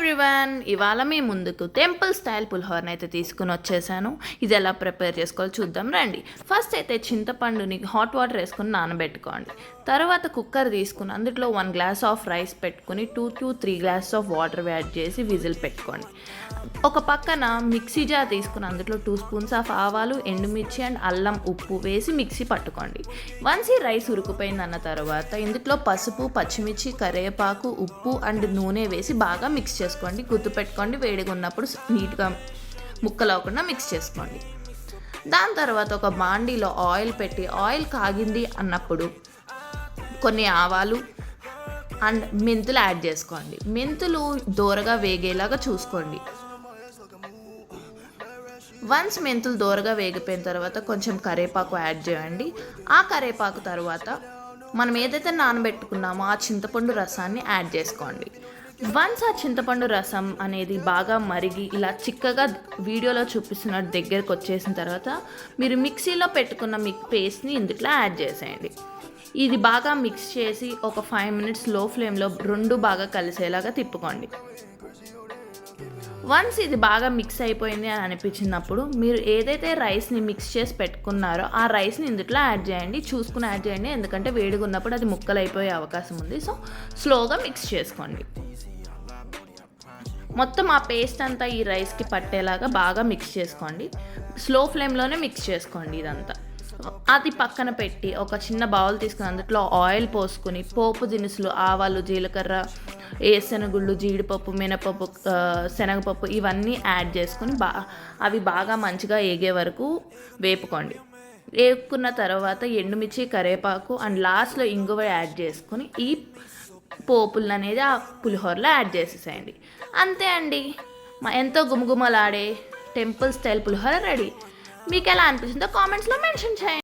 Everyone, ఇవాళ మీ ముందుకు temple style పులిహోరని అయితే తీసుకుని వచ్చేసాను. ఇది ఎలా ప్రిపేర్ చేసుకోవాలో చూద్దాం రండి. ఫస్ట్ అయితే చింతపండుని హాట్ వాటర్ వేసుకొని నానబెట్టుకోండి. తర్వాత కుక్కర్ తీసుకుని అందులో 1 గ్లాస్ ఆఫ్ రైస్ పెట్టుకుని 2 to 3 glasses of water add చేసి విజిల్ పెట్టుకోండి. ఒక పక్కన మిక్సీ జార్ తీసుకుని అందులో 2 స్పూన్స్ ఆఫ్ ఆవాలు, ఎండుమిర్చి అండ్ అల్లం, ఉప్పు వేసి మిక్సీ పట్టుకోండి. వన్స్ ఈ రైస్ ఉడికిపోయిందన్న తర్వాత ఇందులో పసుపు, పచ్చిమిర్చి, కరివేపాకు, ఉప్పు అండ్ నూనె వేసి బాగా మిక్స్ చేసుకోండి. గుర్తుపెట్టుకోండి, వేడిగా ఉన్నప్పుడు నీట్గా ముక్కలవకుండా మిక్స్ చేసుకోండి. దాని తర్వాత ఒక బాండీలో ఆయిల్ పెట్టి ఆయిల్ కాగింది అన్నప్పుడు కొన్ని ఆవాలు అండ్ మెంతులు యాడ్ చేసుకోండి. మెంతులు దోరగా వేగేలాగా చూసుకోండి. వన్స్ మెంతులు దోరగా వేగిపోయిన తర్వాత కొంచెం కరివేపాకు యాడ్ చేయండి. ఆ కరివేపాకు తర్వాత మనం ఏదైతే నానబెట్టుకున్నామో ఆ చింతపండు రసాన్ని యాడ్ చేసుకోండి. వన్స్ ఆ చింతపండు రసం అనేది బాగా మరిగి ఇలా చిక్కగా వీడియోలో చూపిస్తున్నట్టు దగ్గరకు వచ్చేసిన తర్వాత మీరు మిక్సీలో పెట్టుకున్న పేస్ట్ని ఇందులో యాడ్ చేసేయండి. ఇది బాగా మిక్స్ చేసి ఒక 5 minutes లో ఫ్లేమ్లో రెండు బాగా కలిసేలాగా తిప్పుకోండి. వన్స్ ఇది బాగా మిక్స్ అయిపోయింది అని అనిపించినప్పుడు మీరు ఏదైతే రైస్ని మిక్స్ చేసి పెట్టుకున్నారో ఆ రైస్ని ఇందులో యాడ్ చేయండి. చూసుకుని యాడ్ చేయండి, ఎందుకంటే వేడిగా ఉన్నప్పుడు అది ముక్కలు అయిపోయే అవకాశం ఉంది. సో స్లోగా మిక్స్ చేసుకోండి. మొత్తం ఆ పేస్ట్ అంతా ఈ రైస్కి పట్టేలాగా బాగా మిక్స్ చేసుకోండి. స్లో ఫ్లేమ్లోనే మిక్స్ చేసుకోండి ఇదంతా. అది పక్కన పెట్టి ఒక చిన్న బౌల్ తీసుకుని అందులో ఆయిల్ పోసుకొని పోపు దినుసులు, ఆవాలు, జీలకర్ర, ఏసనగుళ్ళు, జీడిపప్పు, మినపప్పు, శనగపప్పు ఇవన్నీ యాడ్ చేసుకొని అవి బాగా మంచిగా ఏగే వరకు వేపుకోండి. వేపుకున్న తర్వాత ఎండుమిర్చి, కరివేపాకు అండ్ లాస్ట్లో ఇంగువ యాడ్ చేసుకొని ఈ పోపులు అనేది ఆ పులిహోరలో యాడ్ చేసేసేయండి. అంతే అండి, ఎంతో గుమగుమలాడే టెంపుల్ స్టైల్ పులిహోర రెడీ. మీకు ఎలా అనిపించిందో కామెంట్స్లో మెన్షన్ చేయండి.